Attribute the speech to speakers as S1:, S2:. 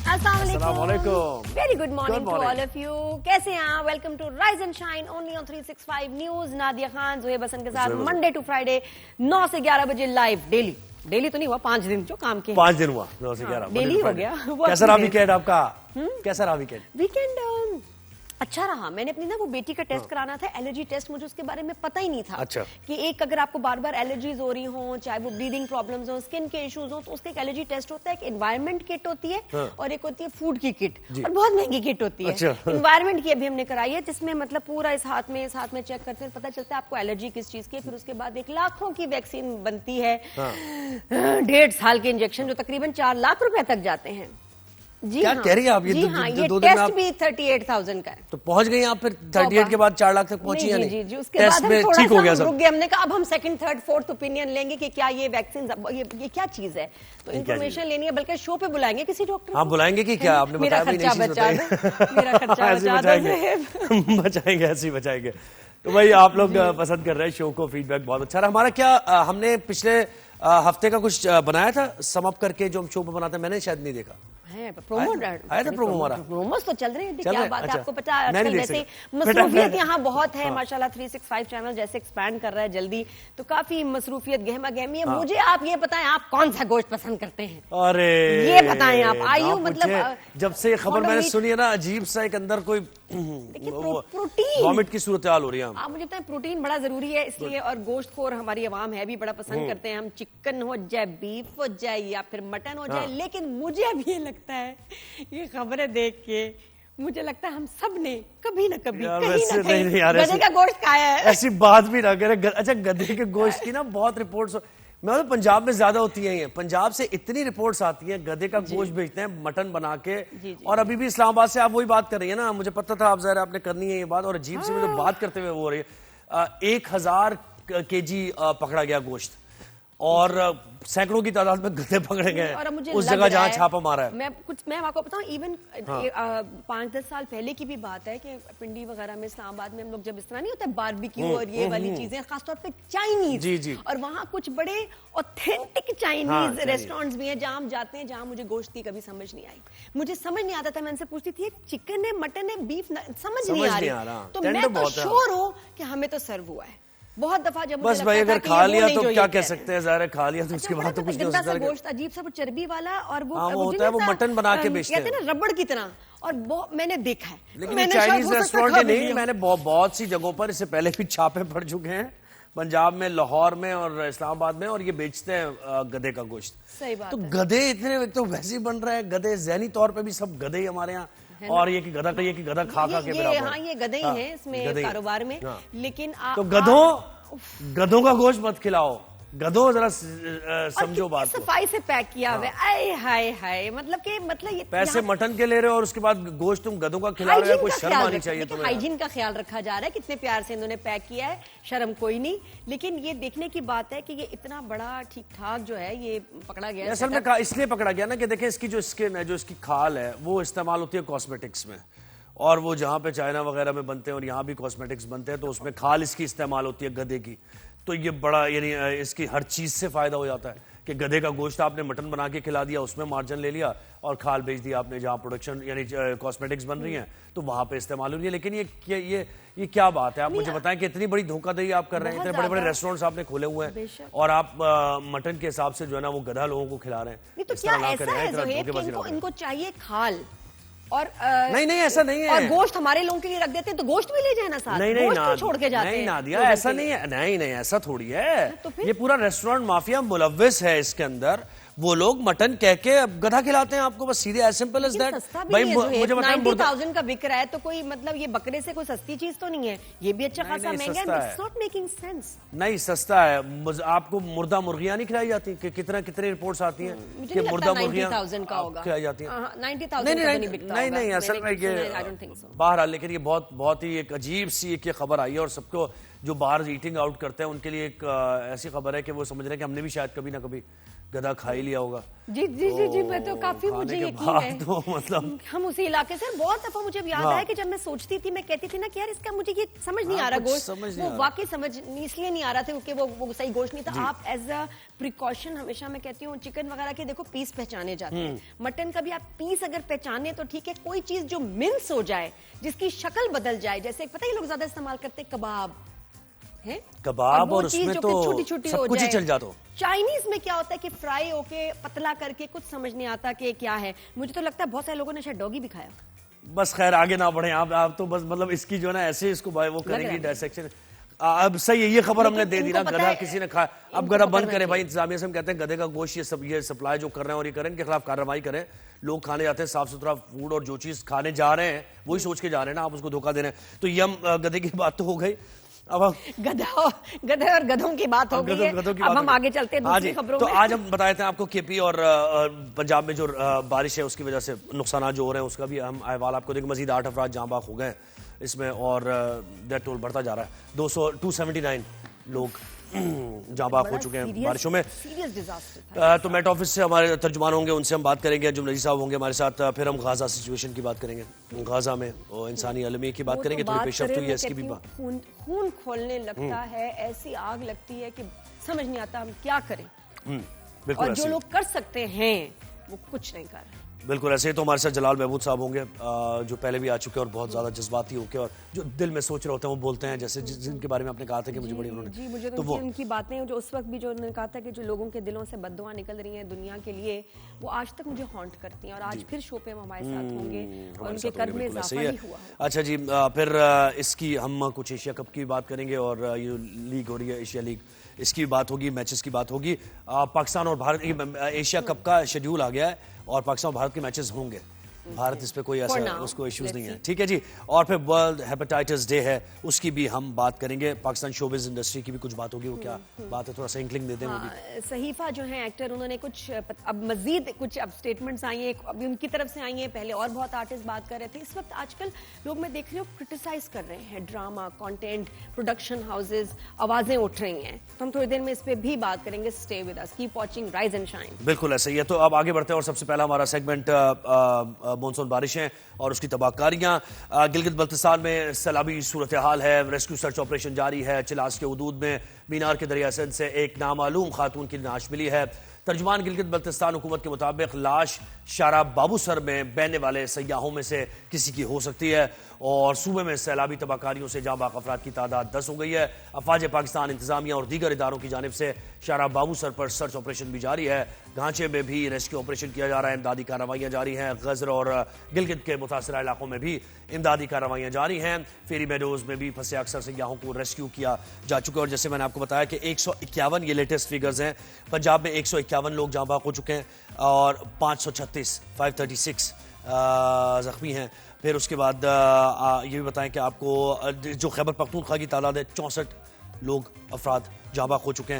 S1: अस्सलामुअलैकुम।
S2: Very good morning to all of you. कैसे हैं आप? Welcome to rise and shine only on 365 news. Nadia Khan, Zoheb Hasan के साथ मंडे टू फ्राइडे 9 से 11 बजे लाइव। डेली तो नहीं हुआ, 5 दिन जो काम के
S1: 5 दिन हुआ, 9 से 11
S2: डेली हो गया।
S1: कैसा रहा वीकेंड आपका? कैसा रहा वीकेंड?
S2: वीकेंड अच्छा रहा। मैंने अपनी ना वो बेटी का टेस्ट कराना था, एलर्जी टेस्ट। मुझे उसके बारे में पता ही नहीं था।
S1: अच्छा। कि
S2: एक अगर आपको बार बार एलर्जीज हो रही हो, चाहे वो ब्रीदिंग प्रॉब्लम्स हो, स्किन के इश्यूज हो, तो उसका एक एलर्जी टेस्ट होता है। एक एनवायरमेंट किट होती है और एक होती है फूड की किट, और बहुत महंगी किट होती है।
S1: अच्छा।
S2: एनवायरमेंट की अभी हमने कराई है, जिसमें मतलब पूरा इस हाथ में चेक करते हैं, पता चलता है आपको एलर्जी किस चीज की। फिर उसके बाद 1 लाखों की वैक्सीन बनती है, 1.5 साल के इंजेक्शन जो तकरीबन 4 लाख रुपए तक जाते हैं। जी
S1: क्या कह रही हैं आप? ये
S2: ये टेस्ट भी 38,000 का है।
S1: तो पहुंच गई आप फिर 38 के बाद 4 लाख तक पहुंची?
S2: जी, उसके बाद हम थोड़ा
S1: ठीक हो गया सब?
S2: रुक गए। हमने कहा अब हम सेकंड, थर्ड, फोर्थ ओपिनियन लेंगे कि क्या ये वैक्सीन ये क्या चीज है। तो इन्फॉर्मेशन लेनी है, बल्कि शो पे बुलाएंगे किसी डॉक्टर।
S1: हाँ बुलाएंगे कि क्या? आपने बताया
S2: मेरा खर्चा बचा
S1: बचाएंगे, ऐसे बचाएंगे। तो भाई आप लोग पसंद कर रहे हैं शो को, फीडबैक बहुत अच्छा रहा हमारा। क्या हमने पिछले हफ्ते का कुछ बनाया था समअप करके जो हम शो पे बनाते हैं? मैंने शायद नहीं देखा। आया था प्रोमो हमारा?
S2: प्रोमोस तो चल रहे हैं। क्या बात है, आपको पता है वैसे मसरूफियत यहाँ बहुत है माशाल्लाह। 365 चैनल जैसे एक्सपैंड कर रहा है जल्दी, तो काफी मसरूफियत गहमा गहमी है। मुझे आप ये बताएं, आप कौन सा गोश्त पसंद करते हैं?
S1: अरे
S2: ये बताएं आप। आयु मतलब
S1: जब से खबर मैंने सुनी है ना, अजीब सा एक अंदर कोई
S2: प्रोटीन
S1: वॉमिट की सूरत हाल हो रही है।
S2: आप मुझे बताएं, प्रोटीन बड़ा जरूरी है इसलिए, और गोश्त खोर हमारी आवाम है भी बड़ा पसंद करते हैं। हम चिकन हो जाए, बीफ हो जाए या फिर मटन हो जाए। लेकिन मुझे अब ये लगता है, ये खबरें देख के मुझे लगता है हम सब ने कभी ना कभी कहीं ना कहीं गधे का गोश्त खाया है।
S1: ऐसी बात भी ना करें। अच्छा, गधे के गोश्त की ना बहुत रिपोर्ट्स, मैं तो पंजाब में ज्यादा होती है। पंजाब से इतनी रिपोर्ट्स आती हैं, गधे का गोश्त भेजते हैं मटन बना के। और अभी भी इस्लामाबाद से आप वही बात कर रही है ना, मुझे पता था आप जरा आपने करनी है ये बात। और अजीब से मुझे बात करते हुए वो हो रही है। 1000 kg पकड़ा गया गोश्त, और सैकड़ों की तादाद में गधे पकड़े गए उस जगह जहां छापा मारा है।
S2: मैं आपको बताऊं, इवन 5-10 साल पहले की भी बात है कि पिंडी वगैरह में, इस्लामाबाद में हम लोग जब इस तरह नहीं होता बारबेक्यू और ये वाली चीजें, खासतौर पे चाइनीज, और वहाँ कुछ बड़े ऑथेंटिक चाइनीज रेस्टोरेंट्स भी हैं जहां हम जाते हैं, जहां मुझे गोश्त की कभी समझ नहीं आई। मुझे समझ नहीं आता था, मैं उनसे पूछती थी चिकन है, मटन है, बीफ, समझ नहीं आ रही। तो मैं तो श्योर हूँ कि हमें तो सर्व हुआ है बहुत दफा। जब
S1: बस भाई अगर खा लिया तो क्या कह सकते हैं, ज़ाहिर है खा लिया तो उसके बाद तो कुछ नहीं हो सकता।
S2: गोश्त अजीब सा वो चर्बी वाला, और वो
S1: होता है, वो मटन बना के बेचते हैं
S2: ना रबड़ की तरह, और मैंने देखा है।
S1: लेकिन चाइनीज रेस्टोरेंट नहीं, मैंने बहुत सी जगहों पर इससे पहले भी छापे पड़ चुके हैं, पंजाब में, लाहौर में और इस्लामाबाद में, और ये बेचते हैं गधे का गोश्त।
S2: सही बात।
S1: तो गधे इतने तो वैसे ही बन रहा है, गधे जहनी तौर पे भी सब गधे ही हमारे यहाँ। और ये कि गधा का, ये कि गधा खा के बराबर।
S2: हाँ, ये गधे ही हैं इसमें कारोबार में। लेकिन
S1: तो गधों का गोश्त मत खिलाओ। गधों जरा समझो बात को।
S2: सफाई से पैक किया हुआ है। हाय हाय, मतलब ये
S1: पैसे मटन के ले रहे हो और उसके बाद गोश्त तुम गधों का खिला रहे हो। कोई शर्म आनी चाहिए तुम्हें।
S2: हाइजीन का ख्याल रखा जा रहा है, कितने प्यार से इन्होंने पैक किया है, शर्म कोई नहीं। लेकिन ये देखने की बात है कि ये इतना बड़ा ठीक ठाक जो है ये पकड़ा गया।
S1: असल में इसलिए पकड़ा गया ना कि देखें, इसकी जो स्किन है, जो इसकी खाल है, वो इस्तेमाल होती है कॉस्मेटिक्स में, और वो जहाँ पे चाइना वगैरह में बनते हैं और यहाँ भी कॉस्मेटिक्स बनते हैं, तो उसमें खाल इसकी इस्तेमाल होती है गधे की। तो ये बड़ा, यानी इसकी हर चीज से फायदा हो जाता है कि गधे का गोश्त आपने मटन बना के खिला दिया, उसमें मार्जिन ले लिया, और खाल बेच दिया आपने जहाँ प्रोडक्शन यानी कॉस्मेटिक्स बन रही हैं तो वहां पे इस्तेमाल हो रही है। लेकिन ये क्या बात है? आप मुझे बताएं कि इतनी बड़ी धोखाधड़ी आप कर रहे हैं, इतने बड़े बड़े रेस्टोरेंट्स आपने खोले हुए हैं, और आप मटन के हिसाब से जो है ना वो गधा लोगों को खिला रहे हैं।
S2: तो क्या ऐसा है, इनको चाहिए खाल और
S1: नहीं ऐसा नहीं है,
S2: और गोश्त हमारे लोगों के लिए रख देते हैं, तो गोश्त भी ले जाए ना साथ।
S1: नहीं
S2: छोड़ के जाते हैं।
S1: नहीं नादिया, ऐसा नहीं है। नहीं ऐसा थोड़ी है। तो ये पूरा रेस्टोरेंट माफिया मुलव्विस है इसके अंदर। वो लोग मटन कह के गधा खिलाते हैं आपको, बस सीधे, एज सिंपल एज दैट।
S2: भाई मुझे बताएं, 90,000 का बिक रहा है, तो कोई मतलब ये बकरे से कोई सस्ती चीज तो नहीं है। ये भी अच्छा खासा महंगा है। It's not making sense.
S1: नहीं सस्ता है। आपको मुर्दा मुर्गियां नहीं खिलाई जाती कि कितनी रिपोर्ट्स आती हैं कि मुर्दा मुर्गियां खिलाई जाती हैं?
S2: 90,000
S1: नहीं असल में ये बहरहाल, लेकिन ये बहुत ही एक अजीब सी एक खबर आई है, और सबको जो बाहर ईटिंग आउट करते हैं उनके लिए एक ऐसी खबर है कि वो समझ रहे हैं कि हमने भी शायद कभी ना कभी गधा खा ही लिया होगा।
S2: जी जी जी जी, मैं तो काफी मुझे यकीन है
S1: तो मतलब
S2: हम उसी इलाके से बहुत दफा मुझे याद आया कि जब मैं सोचती थी, मैं कहती थी ना कि यार इसका मुझे ये समझ नहीं आ रहा गोश्त, वो वाकई समझ इसलिए नहीं आ रहा था क्योंकि वो सही गोश्त नहीं था। आप एज अ प्रिकॉशन हमेशा मैं कहती हूँ चिकन वगैरह के देखो पीस पहचाने जाते हैं, मटन का भी आप पीस अगर पहचाने तो ठीक है, कोई चीज जो मिन्स हो जाए, जिसकी शक्ल बदल जाए, जैसे पता है लोग ज्यादा इस्तेमाल करते हैं कबाब है,
S1: कबाब और उसमें तो
S2: छोटी-छोटी
S1: सब कुछ ही चल जाता।
S2: चाइनीज में क्या होता है कि फ्राई होके पतला करके कुछ समझ नहीं आता कि क्या है। मुझे तो लगता है बहुत सारे लोगों ने शायद डॉगी भी खाया।
S1: बस खैर आगे ना बढ़े आप तो बस मतलब इसकी जो है ना ऐसे इसको वो करेंगे डायसेक्शन। अब सही है, ये खबर हमने दे दी ना, गधा किसी ने खाया, अब गधा बंद करे भाई। इंतजामिया से हम कहते हैं गधे का गोश्त ये सप्लाई जो कर रहे हैं और ये करें, इनके खिलाफ कार्रवाई करें। लोग खाने जाते हैं साफ सुथरा फूड और जो चीज खाने जा रहे हैं वही सोच के जा रहे हैं ना, आप उसको धोखा दे रहे हैं। तो ये हम गधे की बात तो हो गई, अब
S2: गधे और गधों की बात हो गई है। अब हम आगे चलते हैं दूसरी खबरों
S1: में।
S2: तो
S1: आज हम बताए थे आपको केपी और पंजाब में जो बारिश है उसकी वजह से नुकसान जो हो रहे हैं उसका भी हम अहवाल आपको देंगे। मजीद 8 अफराद जाँ बाग हो गए इसमें और डेथ टोल बढ़ता जा रहा है। 279 लोग जहाँ बाग हो चुके हैं बारिशों में। तो मेट ऑफिस से हमारे तर्जुमान होंगे, उनसे हम बात करेंगे। अंजुम नजी साहब होंगे हमारे साथ। फिर हम गाजा सिचुएशन की बात करेंगे, गाजा में इंसानी अलमी की बात करेंगे। थोड़ी पेशरफ्त हुई है इसकी भी बात।
S2: खून खोलने लगता है, ऐसी आग लगती है कि समझ नहीं आता हम क्या करें। और जो लोग कर सकते हैं वो कुछ नहीं कर रहे।
S1: बिल्कुल ऐसे ही। तो हमारे साथ जलाल महमूद साहब होंगे जो पहले भी आ चुके हैं और बहुत ज्यादा जज्बाती होके और जो दिल में सोच रहे होते हैं वो बोलते हैं, जैसे जिनके बारे में आपने कहा था कि मुझे बड़ी उन्होंने
S2: मुझे तो उनकी बातें जो उस वक्त भी जो उन्होंने कहा था कि जो लोगों के दिलों से बद्दुआ निकल रही हैं दुनिया के लिए, वो आज तक मुझे हॉन्ट करती हैं। और आज फिर शो पे हमारे साथ होंगे और उनके कद में इजाफा ही हुआ।
S1: अच्छा जी, फिर इसकी हम कुछ एशिया कप की बात करेंगे और ये लीग हो रही है एशिया लीग, इसकी बात होगी, मैचेस की बात होगी। पाकिस्तान और भारत, एशिया कप का शेड्यूल आ गया है और पाकिस्तान और भारत के मैचेस होंगे। भारत इस पे कोई ऐसा उसको इश्यूज नहीं है, ठीक है जी। और फिर वर्ल्ड हेपेटाइटिस डे है, उसकी भी हम बात करेंगे। पाकिस्तान शोबिज इंडस्ट्री की भी कुछ बात होगी, वो क्या बात है थोड़ा सा इंक्लिंग दे दें।
S2: सहीफा जो है एक्टर, उन्होंने कुछ अब मजीद कुछ अब स्टेटमेंट्स आई हैं, अभी उनकी तरफ से आई हैं। पहले और बहुत आर्टिस्ट बात कर रहे थे। इस वक्त आजकल लोग मैं देख रही हूँ क्रिटिसाइज कर रहे हैं ड्रामा कंटेंट, प्रोडक्शन हाउसेज, आवाजें उठ रही हैं। तो हम थोड़ी देर में इस पे भी बात करेंगे। Stay with us, keep watching rise and shine.
S1: बिल्कुल ऐसे ही है। तो अब आगे बढ़ते हैं और सबसे पहला हमारा सेगमेंट मॉनसून बारिशें और उसकी तबाहकारियां। गिलगित बल्तिस्तान में सैलाबी सूरत हाल है, रेस्क्यू सर्च ऑपरेशन जारी है। चिलास के हदूद में मीनार के दरिया सिंध से एक नामालूम खातून की लाश मिली है। तर्जुमान गिलगित बल्तिस्तान हुकूमत के मुताबिक लाश शारा बाबूसर में बहने वाले सयाहों में से किसी की हो सकती है और सूबे में सैलाबी तबाहकारियों से जाँ बाग अफराद की तादाद 10 हो गई है। अफवाज पाकिस्तान, इंतजामिया और दीगर इदारों की जानिब से शारा बाबूसर पर सर्च ऑपरेशन भी जारी है। घांचे में भी रेस्क्यू ऑपरेशन किया जा रहा है, इमदादी कार्रवाइयाँ जारी हैं। गजर और गिलगित के मुतासरा इलाकों में भी इमदादी कार्रवाइयाँ जारी हैं। फेरी मेडोज में भी फंसे अक्सर सयाहों को रेस्क्यू किया जा चुका है। और जैसे मैंने आपको बताया कि 151 ये लेटेस्ट फिगर्स हैं। पंजाब में 151 लोग जाँ बाग हो चुके हैं और 536 जख्मी हैं। फिर उसके बाद ये भी बताएं कि आपको जो खैबर पख्तूनख्वा की तादाद है 64 लोग अफराद जाँ बाग हो चुके हैं।